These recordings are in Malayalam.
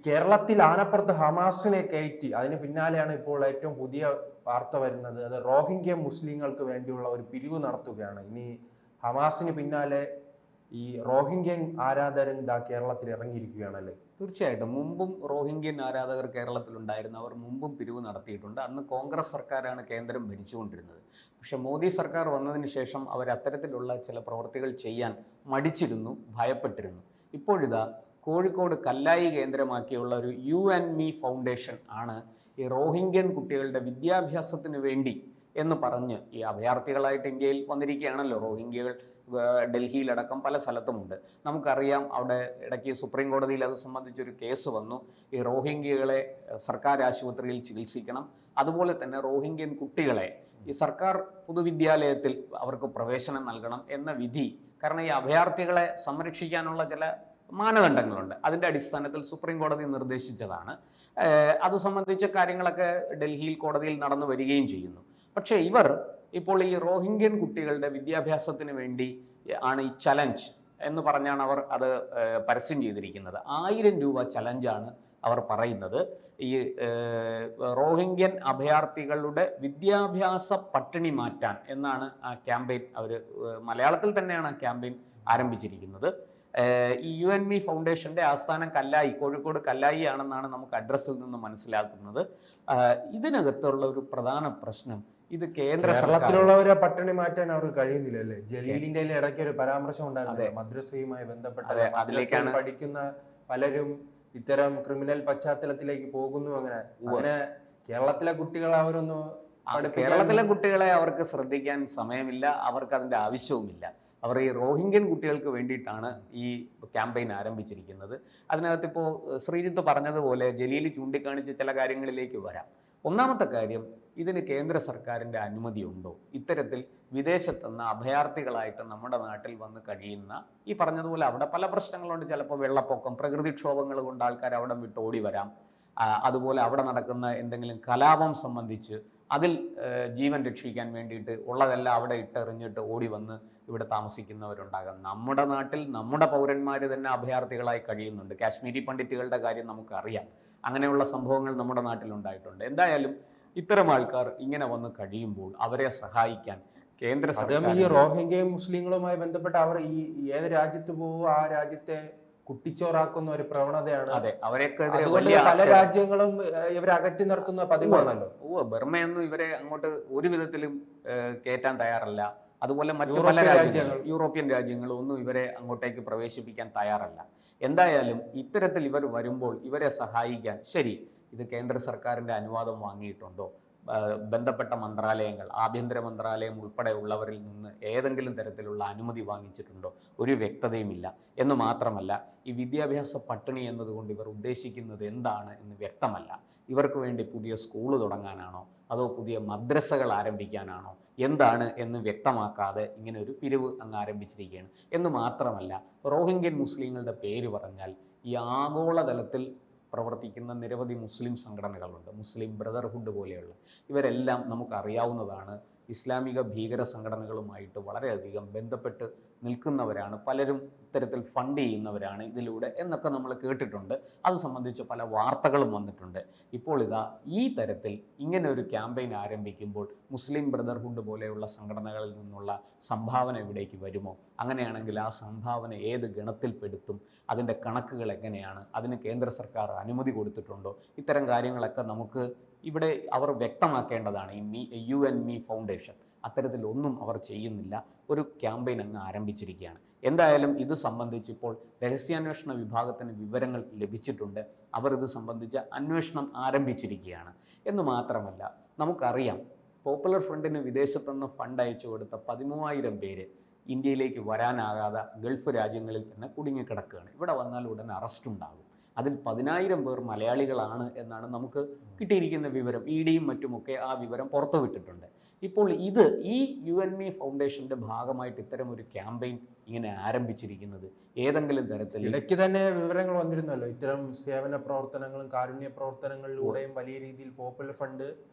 കേരളത്തിൽ ആനപ്പുറത്ത് ഹമാസിനെ കയറ്റി അതിന് പിന്നാലെയാണ് ഇപ്പോൾ ഏറ്റവും പുതിയ വാർത്ത വരുന്നത്. അത് റോഹിംഗ്യ മുസ്ലിങ്ങൾക്ക് വേണ്ടിയുള്ള ഒരു പിരിവ് നടത്തുകയാണ്. ഇനി ഹമാസിന് പിന്നാലെ ഈ റോഹിംഗ്യൻ ആരാധകർ ഇതാ കേരളത്തിൽ ഇറങ്ങിയിരിക്കുകയാണല്ലേ. തീർച്ചയായിട്ടും മുമ്പും റോഹിംഗ്യൻ ആരാധകർ കേരളത്തിലുണ്ടായിരുന്നു. അവർ മുമ്പും പിരിവ് നടത്തിയിട്ടുണ്ട്. അന്ന് കോൺഗ്രസ് സർക്കാരാണ് കേന്ദ്രം ഭരിച്ചുകൊണ്ടിരുന്നത്. പക്ഷെ മോദി സർക്കാർ വന്നതിന് ശേഷം അവർ അത്തരത്തിലുള്ള ചില പ്രവൃത്തികൾ ചെയ്യാൻ മടിച്ചിരുന്നു, ഭയപ്പെട്ടിരുന്നു. ഇപ്പോഴിതാ കോഴിക്കോട് കല്ലായി കേന്ദ്രമാക്കിയുള്ള ഒരു UNME ഫൗണ്ടേഷൻ ആണ് ഈ റോഹിംഗ്യൻ കുട്ടികളുടെ വിദ്യാഭ്യാസത്തിന് വേണ്ടി എന്ന് പറഞ്ഞ്, ഈ അഭയാർത്ഥികളായിട്ട് ഇന്ത്യയിൽ വന്നിരിക്കുകയാണല്ലോ റോഹിംഗ്യകൾ, ഡൽഹിയിലടക്കം പല സ്ഥലത്തുമുണ്ട്. നമുക്കറിയാം, അവിടെ ഇടയ്ക്ക് സുപ്രീം കോടതിയിൽ അത് സംബന്ധിച്ചൊരു കേസ് വന്നു. ഈ റോഹിംഗ്യകളെ സർക്കാർ ആശുപത്രിയിൽ ചികിത്സിക്കണം, അതുപോലെ തന്നെ റോഹിംഗ്യൻ കുട്ടികളെ ഈ സർക്കാർ പൊതുവിദ്യാലയത്തിൽ അവർക്ക് പ്രവേശനം നൽകണം എന്ന വിധി. കാരണം ഈ അഭയാർത്ഥികളെ സംരക്ഷിക്കാനുള്ള ചില മാനദണ്ഡങ്ങളുണ്ട്. അതിൻ്റെ അടിസ്ഥാനത്തിൽ സുപ്രീം കോടതി നിർദ്ദേശിച്ചതാണ്. അത് സംബന്ധിച്ച കാര്യങ്ങളൊക്കെ ഡൽഹിയിൽ കോടതിയിൽ നടന്നു വരികയും ചെയ്യുന്നു. പക്ഷേ ഇവർ ഇപ്പോൾ ഈ റോഹിംഗ്യൻ കുട്ടികളുടെ വിദ്യാഭ്യാസത്തിന് വേണ്ടി ആണ് ഈ ചലഞ്ച് എന്ന് പറഞ്ഞാണ് അവർ അത് പരസ്യം ചെയ്തിരിക്കുന്നത്. 1000 രൂപ ചലഞ്ചാണ് അവർ പറയുന്നത്. ഈ റോഹിംഗ്യൻ അഭയാർത്ഥികളുടെ വിദ്യാഭ്യാസ പട്ടിണി മാറ്റാൻ എന്നാണ് ആ ക്യാമ്പയിൻ. അവർ മലയാളത്തിൽ തന്നെയാണ് ആ ക്യാമ്പയിൻ ആരംഭിച്ചിരിക്കുന്നത്. ഈ UNME ഫൗണ്ടേഷന്റെ ആസ്ഥാനം കല്ലായി, കോഴിക്കോട് കല്ലായി ആണെന്നാണ് നമുക്ക് അഡ്രസ്സിൽ നിന്ന് മനസ്സിലാക്കുന്നത്. ഇതിനകത്തുള്ള ഒരു പ്രധാന പ്രശ്നം, ഇത് കേരളത്തിലുള്ളവരെ പട്ടിണി മാറ്റാൻ അവർക്ക് കഴിയുന്നില്ലല്ലേ. ജലീലിന്റെ ഇടയ്ക്ക് ഒരു പരാമർശം ഉണ്ടായിരുന്നു, മദ്രസയുമായി ബന്ധപ്പെട്ട അതിലേക്കാണ് പഠിക്കുന്ന പലരും ഇത്തരം ക്രിമിനൽ പശ്ചാത്തലത്തിലേക്ക് പോകുന്നു. അങ്ങനെ കേരളത്തിലെ കുട്ടികളെ കേരളത്തിലെ കുട്ടികളെ അവർക്ക് ശ്രദ്ധിക്കാൻ സമയമില്ല, അവർക്ക് അതിന്റെ ആവശ്യവുമില്ല. അവർ ഈ റോഹിംഗ്യൻ കുട്ടികൾക്ക് വേണ്ടിയിട്ടാണ് ഈ ക്യാമ്പയിൻ ആരംഭിച്ചിരിക്കുന്നത്. അതിനകത്ത് ഇപ്പോൾ ശ്രീജിത്ത് പറഞ്ഞതുപോലെ ജലീൽ ചൂണ്ടിക്കാണിച്ച ചില കാര്യങ്ങളിലേക്ക് വരാം. ഒന്നാമത്തെ കാര്യം, ഇതിന് കേന്ദ്ര സർക്കാരിൻ്റെ അനുമതി ഉണ്ടോ? ഇത്തരത്തിൽ വിദേശത്തുനിന്ന് അഭയാർത്ഥികളായിട്ട് നമ്മുടെ നാട്ടിൽ വന്ന് കഴിയുന്ന, ഈ പറഞ്ഞതുപോലെ അവിടെ പല പ്രശ്നങ്ങളുണ്ട്. ചിലപ്പോൾ വെള്ളപ്പൊക്കം, പ്രകൃതിക്ഷോഭങ്ങൾ കൊണ്ട് ആൾക്കാർ അവിടെ വിട്ട് ഓടി വരാം. അതുപോലെ അവിടെ നടക്കുന്ന എന്തെങ്കിലും കലാപം സംബന്ധിച്ച് അതിൽ ജീവൻ രക്ഷിക്കാൻ വേണ്ടിയിട്ട് ഉള്ളതെല്ലാം അവിടെ ഇട്ടെറിഞ്ഞിട്ട് ഓടി വന്ന് ഇവിടെ താമസിക്കുന്നവരുണ്ടാകാം. നമ്മുടെ നാട്ടിൽ നമ്മുടെ പൗരന്മാർ തന്നെ അഭയാർത്ഥികളായി കഴിയുന്നുണ്ട്. കാശ്മീരി പണ്ഡിറ്റുകളുടെ കാര്യം നമുക്കറിയാം. അങ്ങനെയുള്ള സംഭവങ്ങൾ നമ്മുടെ നാട്ടിലുണ്ടായിട്ടുണ്ട്. എന്തായാലും ഇത്തരം ആൾക്കാർ ഇങ്ങനെ വന്ന് കഴിയുമ്പോൾ അവരെ സഹായിക്കാൻ കേന്ദ്ര സർക്കാർ, ഈ റോഹിംഗ്യ മുസ്ലിങ്ങളുമായി ബന്ധപ്പെട്ട് അവർ ഈ ഏത് രാജ്യത്ത് പോകുമോ ആ രാജ്യത്തെ കുട്ടിച്ചോറാക്കുന്ന ഒരു പ്രവണതയാണ്. അതെ, അവരെയൊക്കെ പല രാജ്യങ്ങളും ഇവരെ അകറ്റി നിർത്തുന്ന പതിവാണല്ലോ. ബർമയൊന്നും ഇവരെ അങ്ങോട്ട് ഒരു വിധത്തിലും കയറ്റാൻ തയ്യാറല്ല. അതുപോലെ മറ്റു പല രാജ്യങ്ങളും, യൂറോപ്യൻ രാജ്യങ്ങളും ഒന്നും ഇവരെ അങ്ങോട്ടേക്ക് പ്രവേശിപ്പിക്കാൻ തയ്യാറല്ല. എന്തായാലും ഇത്തരത്തിൽ ഇവർ വരുമ്പോൾ ഇവരെ സഹായിക്കാൻ, ശരി, ഇത് കേന്ദ്ര സർക്കാരിൻ്റെ അനുവാദം വാങ്ങിയിട്ടുണ്ടോ? ബന്ധപ്പെട്ട മന്ത്രാലയങ്ങൾ, ആഭ്യന്തര മന്ത്രാലയം ഉൾപ്പെടെയുള്ളവരിൽ നിന്ന് ഏതെങ്കിലും തരത്തിലുള്ള അനുമതി വാങ്ങിച്ചിട്ടുണ്ടോ? ഒരു വ്യക്തതയുമില്ല. എന്ന് മാത്രമല്ല, ഈ വിദ്യാഭ്യാസ പട്ടിണി എന്നതുകൊണ്ട് ഇവർ ഉദ്ദേശിക്കുന്നത് എന്താണ് എന്ന് വ്യക്തമല്ല. ഇവർക്ക് വേണ്ടി പുതിയ സ്കൂൾ തുടങ്ങാനാണോ അതോ പുതിയ മദ്രസകൾ ആരംഭിക്കാനാണോ, എന്താണ് എന്ന് വ്യക്തമാക്കാതെ ഇങ്ങനെ ഒരു പിരിവ് അങ്ങ് ആരംഭിച്ചിരിക്കുകയാണ്. എന്ന് മാത്രമല്ല, റോഹിംഗ്യൻ മുസ്ലിങ്ങളുടെ പേര് പറഞ്ഞാൽ ഈ ആഗോളതലത്തിൽ പ്രവർത്തിക്കുന്ന നിരവധി മുസ്ലിം സംഘടനകളുണ്ട്. മുസ്ലിം ബ്രദർഹുഡ് പോലെയുള്ള ഇവരെല്ലാം നമുക്കറിയാവുന്നതാണ്. ഇസ്ലാമിക ഭീകര സംഘടനകളുമായിട്ട് വളരെയധികം ബന്ധപ്പെട്ട് നിൽക്കുന്നവരാണ്. പലരും ഇത്തരത്തിൽ ഫണ്ട് ചെയ്യുന്നവരാണ് ഇതിലൂടെ എന്നൊക്കെ നമ്മൾ കേട്ടിട്ടുണ്ട്. അത് സംബന്ധിച്ച് പല വാർത്തകളും വന്നിട്ടുണ്ട്. ഇപ്പോൾ ഇതാ ഈ തരത്തിൽ ഇങ്ങനെ ഒരു ക്യാമ്പയിൻ ആരംഭിക്കുമ്പോൾ മുസ്ലിം ബ്രദർഹുഡ് പോലെയുള്ള സംഘടനകളിൽ നിന്നുള്ള സംഭാവന എവിടേക്ക് വരുമോ? അങ്ങനെയാണെങ്കിൽ ആ സംഭാവന ഏത് ഗണത്തിൽപ്പെടുത്തും? അതിൻ്റെ കണക്കുകൾ എങ്ങനെയാണ്? അതിന് കേന്ദ്ര സർക്കാർ അനുമതി കൊടുത്തിട്ടുണ്ടോ? ഇത്തരം കാര്യങ്ങളൊക്കെ നമുക്ക് ഇവിടെ അവർ വ്യക്തമാക്കേണ്ടതാണ്. ഈ UNME ഫൗണ്ടേഷൻ അത്തരത്തിലൊന്നും അവർ ചെയ്യുന്നില്ല. ഒരു ക്യാമ്പയിൻ അങ്ങ് ആരംഭിച്ചിരിക്കുകയാണ്. എന്തായാലും ഇത് സംബന്ധിച്ച് ഇപ്പോൾ രഹസ്യാന്വേഷണ വിഭാഗത്തിന് വിവരങ്ങൾ ലഭിച്ചിട്ടുണ്ട്. അവർ ഇത് സംബന്ധിച്ച അന്വേഷണം ആരംഭിച്ചിരിക്കുകയാണ്. എന്ന് മാത്രമല്ല, നമുക്കറിയാം, പോപ്പുലർ ഫ്രണ്ടിന് വിദേശത്തുനിന്ന് ഫണ്ട് അയച്ചു കൊടുത്ത 13,000 പേര് ഇന്ത്യയിലേക്ക് വരാനാകാതെ ഗൾഫ് രാജ്യങ്ങളിൽ തന്നെ കുടുങ്ങിക്കിടക്കുകയാണ്. ഇവിടെ വന്നാൽ ഉടൻ അറസ്റ്റ് ഉണ്ടാകും. അതിൽ 10,000 പേർ മലയാളികളാണ് എന്നാണ് നമുക്ക് കിട്ടിയിരിക്കുന്ന വിവരം. EDയും മറ്റുമൊക്കെ ആ വിവരം പുറത്തുവിട്ടിട്ടുണ്ട്. ഇപ്പോൾ ഇത് ഈ UNME ഫൗണ്ടേഷന്റെ ഭാഗമായിട്ട് ഇത്തരം ഒരു ക്യാമ്പയിൻ ഇങ്ങനെ ആരംഭിച്ചിരിക്കുന്നത് ഏതെങ്കിലും തരത്തിൽ ഇടയ്ക്ക് തന്നെ വിവരങ്ങൾ വന്നിരുന്നല്ലോ. ഇത്തരം സേവന പ്രവർത്തനങ്ങളും കാരുണ്യ പ്രവർത്തനങ്ങളിലൂടെയും വലിയ രീതിയിൽ പോപ്പുലർ ഫണ്ട്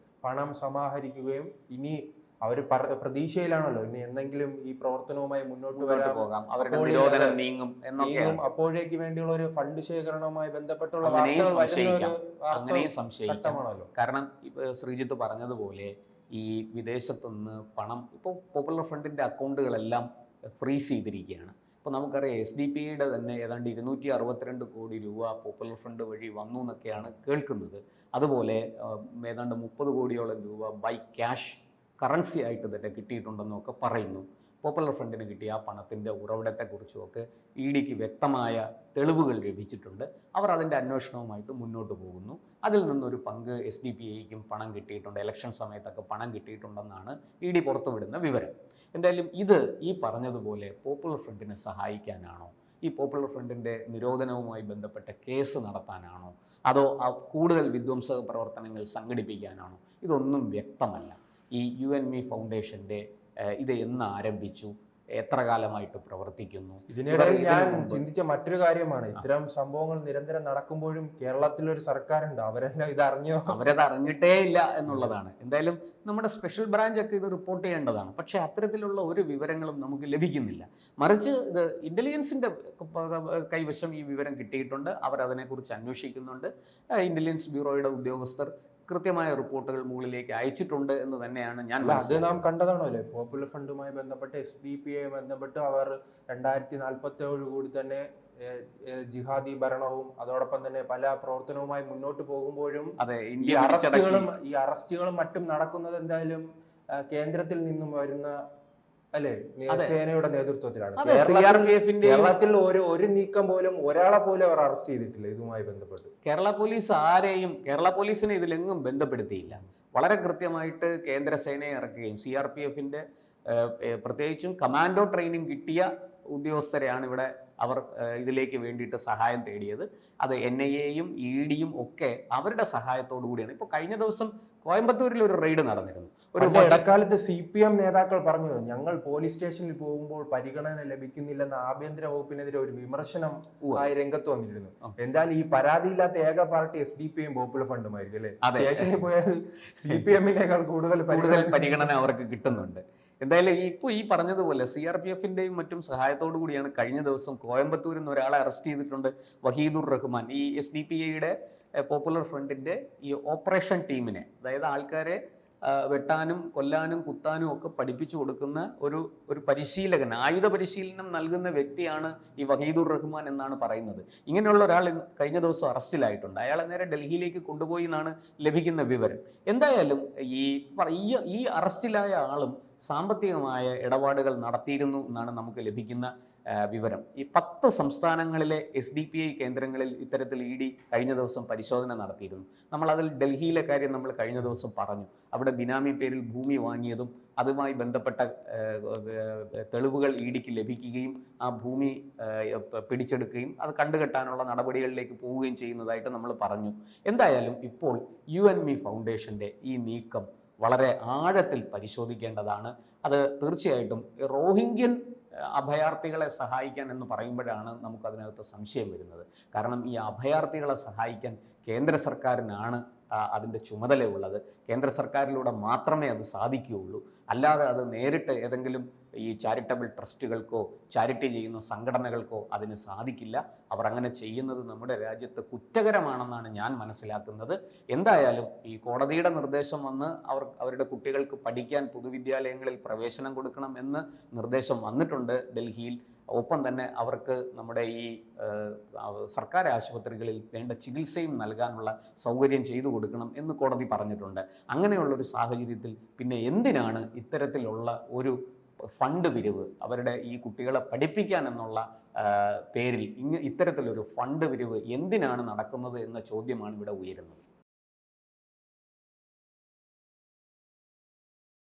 പണം സമാഹരിക്കുകയും ഇനി അവർ പ്രതീക്ഷയിലാണല്ലോ ഇനി എന്തെങ്കിലും ഈ പ്രവർത്തനവുമായി മുന്നോട്ട് വരാൻ പോകാം, അവരുടെ നിരോധനം നീങ്ങും എന്നൊക്കെയാണ്. അപ്പോഴേക്ക് വേണ്ടിയുള്ള ഒരു ഫണ്ട് ശേഖരണവുമായി ബന്ധപ്പെട്ടുള്ള അങ്ങനെയും വാർത്തകൾ സംശയിക്കാം. കാരണം ശ്രീജിത്ത് പറഞ്ഞതുപോലെ ഈ വിദേശത്തുനിന്ന് പണം ഇപ്പോൾ പോപ്പുലർ ഫ്രണ്ടിന്റെ അക്കൗണ്ടുകളെല്ലാം ഫ്രീസ് ചെയ്തിരിക്കുകയാണ്. ഇപ്പോൾ നമുക്കറിയാം SDPIയുടെ തന്നെ ഏതാണ്ട് 262 കോടി രൂപ പോപ്പുലർ ഫ്രണ്ട് വഴി വന്നു എന്നൊക്കെയാണ് കേൾക്കുന്നത്. അതുപോലെ ഏതാണ്ട് 30 കോടിയോളം രൂപ ബൈ ക്യാഷ് കറൻസി ആയിട്ട് തന്നെ കിട്ടിയിട്ടുണ്ടെന്നൊക്കെ പറയുന്നു. പോപ്പുലർ ഫ്രണ്ടിന് കിട്ടിയ ആ പണത്തിൻ്റെ ഉറവിടത്തെക്കുറിച്ചുമൊക്കെ EDക്ക് വ്യക്തമായ തെളിവുകൾ ലഭിച്ചിട്ടുണ്ട്. അവർ അതിൻ്റെ അന്വേഷണവുമായിട്ട് മുന്നോട്ട് പോകുന്നു. അതിൽ നിന്നൊരു പങ്ക് SDPIക്കും പണം കിട്ടിയിട്ടുണ്ട്, ഇലക്ഷൻ സമയത്തൊക്കെ പണം കിട്ടിയിട്ടുണ്ടെന്നാണ് ED പുറത്തുവിടുന്ന വിവരം. എന്തായാലും ഇത് ഈ പറഞ്ഞതുപോലെ പോപ്പുലർ ഫ്രണ്ടിനെ സഹായിക്കാനാണോ, ഈ പോപ്പുലർ ഫ്രണ്ടിൻ്റെ നിരോധനവുമായി ബന്ധപ്പെട്ട കേസ് നടത്താനാണോ, അതോ കൂടുതൽ വിധ്വംസക പ്രവർത്തനങ്ങൾ സംഘടിപ്പിക്കാനാണോ, ഇതൊന്നും വ്യക്തമല്ല. ഈ UNME ഫൗണ്ടേഷൻ്റെ ഇത് എന്ന് ആരംഭിച്ചു, എത്ര കാലമായിട്ട് പ്രവർത്തിക്കുന്നു? ഇതിനിടയിൽ ഞാൻ ചിന്തിച്ച മറ്റൊരു കാര്യമാണ്, ഇത്തരം സംഭവങ്ങൾ നിരന്തരം നടക്കുമ്പോഴും കേരളത്തിലൊരു സർക്കാരുണ്ട്, അവരെല്ലാം ഇത് അറിഞ്ഞോ? അവരത് അറിഞ്ഞിട്ടേ ഇല്ല എന്നുള്ളതാണ്. എന്തായാലും നമ്മുടെ സ്പെഷ്യൽ ബ്രാഞ്ച് ഒക്കെ ഇത് റിപ്പോർട്ട് ചെയ്യേണ്ടതാണ്. പക്ഷേ അത്തരത്തിലുള്ള ഒരു വിവരങ്ങളും നമുക്ക് ലഭിക്കുന്നില്ല. മറിച്ച് ഇത് ഇന്റലിജൻസിന്റെ കൈവശം ഈ വിവരം കിട്ടിയിട്ടുണ്ട്, അവരതിനെക്കുറിച്ച് അന്വേഷിക്കുന്നുണ്ട്. ഇന്റലിജൻസ് ബ്യൂറോയുടെ ഉദ്യോഗസ്ഥർ കൃത്യമായ റിപ്പോർട്ടുകൾ മുകളിലേക്ക് അയച്ചിട്ടുണ്ട് എന്ന് തന്നെയാണ് ഞാൻ അത് നാം കണ്ടതാണോ അല്ലേ? പോപ്പുലർ ഫണ്ടുമായി ബന്ധപ്പെട്ട് SDPI ബന്ധപ്പെട്ട് അവർ 2047 കൂടി തന്നെ ജിഹാദി ഭരണവും അതോടൊപ്പം തന്നെ പല പ്രവർത്തനവുമായി മുന്നോട്ട് പോകുമ്പോഴും ഈ അറസ്റ്റുകളും മറ്റും നടക്കുന്നത് എന്തായാലും കേന്ദ്രത്തിൽ നിന്നും വരുന്ന അല്ലെ സേനയുടെ നേതൃത്വത്തിലാണ്. കേരളത്തിൽ ഒരു നീക്കം പോലും ഒരാളെ പോലും അവർ അറസ്റ്റ് ചെയ്തിട്ടില്ല ഇതുമായി ബന്ധപ്പെട്ട്. കേരള പോലീസിനെ ഇതിലെങ്ങും ബന്ധപ്പെടുത്തിയില്ല. വളരെ കൃത്യമായിട്ട് കേന്ദ്ര സേനയെ ഇറക്കുകയും CRPFന്റെ പ്രത്യേകിച്ചും കമാൻഡോ ട്രെയിനിങ് കിട്ടിയ ഉദ്യോഗസ്ഥരെയാണ് ഇവിടെ അവർ ഇതിലേക്ക് വേണ്ടിയിട്ട് സഹായം തേടിയത്. അത് NIAയും EDയും ഒക്കെ അവരുടെ സഹായത്തോടു കൂടിയാണ്. ഇപ്പോൾ കഴിഞ്ഞ ദിവസം കോയമ്പത്തൂരിൽ ഒരു റെയ്ഡ് നടന്നിരുന്നു. ഇടക്കാലത്ത് CPM നേതാക്കൾ പറഞ്ഞു, ഞങ്ങൾ പോലീസ് സ്റ്റേഷനിൽ പോകുമ്പോൾ പരിഗണന ലഭിക്കുന്നില്ലെന്ന ആഭ്യന്തര വകുപ്പിനെതിരെ ഒരു വിമർശനം ആയി രംഗത്ത് വന്നിരുന്നു. എന്തായാലും ഈ പരാതിയില്ലാത്ത ഏക പാർട്ടി SDPIയും പോപ്പുലർ ഫണ്ടുമായിരിക്കും അല്ലെ? സ്റ്റേഷനിൽ പോയാൽ CPMനേക്കാൾ കൂടുതൽ പരിഗണന അവർക്ക് കിട്ടുന്നുണ്ട്. എന്തായാലും ഇപ്പോൾ ഈ പറഞ്ഞതുപോലെ CRPFന്റെയും മറ്റും സഹായത്തോടു കൂടിയാണ് കഴിഞ്ഞ ദിവസം കോയമ്പത്തൂരിൽ നിന്ന് ഒരാളെ അറസ്റ്റ് ചെയ്തിട്ടുണ്ട്. വഹീദുർ റഹ്മാൻ, ഈ SDPIയുടെ പോപ്പുലർ ഫ്രണ്ടിന്റെ ഈ ഓപ്പറേഷൻ ടീമിനെ, അതായത് ആൾക്കാരെ വെട്ടാനും കൊല്ലാനും കുത്താനും ഒക്കെ പഠിപ്പിച്ചു കൊടുക്കുന്ന ഒരു പരിശീലകൻ, ആയുധ പരിശീലനം നൽകുന്ന വ്യക്തിയാണ് ഈ വഹീദുർ റഹ്മാൻ എന്നാണ് പറയുന്നത്. ഇങ്ങനെയുള്ള ഒരാൾ കഴിഞ്ഞ ദിവസം അറസ്റ്റിലായിട്ടുണ്ട്. അയാളെ നേരെ ഡൽഹിയിലേക്ക് കൊണ്ടുപോയി എന്നാണ് ലഭിക്കുന്ന വിവരം. എന്തായാലും ഈ അറസ്റ്റിലായ ആളും സാമ്പത്തികമായ ഇടപാടുകൾ നടത്തിയിരുന്നു എന്നാണ് നമുക്ക് ലഭിക്കുന്ന വിവരം. ഈ 10 സംസ്ഥാനങ്ങളിലെ SDPI കേന്ദ്രങ്ങളിൽ ഇത്തരത്തിൽ ED കഴിഞ്ഞ ദിവസം പരിശോധന നടത്തിയിരുന്നു. നമ്മളതിൽ ഡൽഹിയിലെ കാര്യം നമ്മൾ കഴിഞ്ഞ ദിവസം പറഞ്ഞു. അവിടെ ബിനാമി പേരിൽ ഭൂമി വാങ്ങിയതും അതുമായി ബന്ധപ്പെട്ട തെളിവുകൾ EDക്ക് ലഭിക്കുകയും ആ ഭൂമി പിടിച്ചെടുക്കുകയും അത് കണ്ടുകെട്ടാനുള്ള നടപടികളിലേക്ക് പോവുകയും ചെയ്യുന്നതായിട്ട് നമ്മൾ പറഞ്ഞു. എന്തായാലും ഇപ്പോൾ UNME ഫൗണ്ടേഷന്റെ ഈ നീക്കം വളരെ ആഴത്തിൽ പരിശോധിക്കേണ്ടതാണ്. അത് തീർച്ചയായിട്ടും റോഹിംഗ്യൻ അഭയാർത്ഥികളെ സഹായിക്കാൻ എന്ന് പറയുമ്പോഴാണ് നമുക്കതിനകത്ത് സംശയം വരുന്നത്. കാരണം ഈ അഭയാർത്ഥികളെ സഹായിക്കാൻ കേന്ദ്ര സർക്കാരിനാണ് അതിൻ്റെ ചുമതലയുള്ളത്. കേന്ദ്ര സർക്കാരിലൂടെ മാത്രമേ അത് സാധിക്കുകയുള്ളൂ. അല്ലാതെ അത് നേരിട്ട് ഏതെങ്കിലും ഈ ചാരിറ്റബിൾ ട്രസ്റ്റുകൾക്കോ ചാരിറ്റി ചെയ്യുന്ന സംഘടനകൾക്കോ അതിന് സാധിക്കില്ല. അവർ അങ്ങനെ ചെയ്യുന്നത് നമ്മുടെ രാജ്യത്ത് കുറ്റകരമാണെന്നാണ് ഞാൻ മനസ്സിലാക്കുന്നത്. എന്തായാലും ഈ കോടതിയുടെ നിർദ്ദേശം വന്ന് അവരുടെ കുട്ടികൾക്ക് പഠിക്കാൻ പൊതുവിദ്യാലയങ്ങളിൽ പ്രവേശനം കൊടുക്കണം എന്ന് നിർദ്ദേശം വന്നിട്ടുണ്ട് ഡൽഹിയിൽ. ഒപ്പം തന്നെ അവർക്ക് നമ്മുടെ ഈ സർക്കാർ ആശുപത്രികളിൽ വേണ്ട ചികിത്സയും നൽകാനുള്ള സൗകര്യം ചെയ്തു കൊടുക്കണം എന്ന് കോടതി പറഞ്ഞിട്ടുണ്ട്. അങ്ങനെയുള്ളൊരു സാഹചര്യത്തിൽ പിന്നെ എന്തിനാണ് ഇത്തരത്തിലുള്ള ഒരു ഫണ്ട് പിരിവ്, അവരുടെ ഈ കുട്ടികളെ പഠിപ്പിക്കാൻ എന്നുള്ള പേരിൽ ഇത്തരത്തിലൊരു ഫണ്ട് പിരിവ് എന്തിനാണ് നടക്കുന്നത് എന്ന ചോദ്യമാണ് ഇവിടെ ഉയരുന്നത്.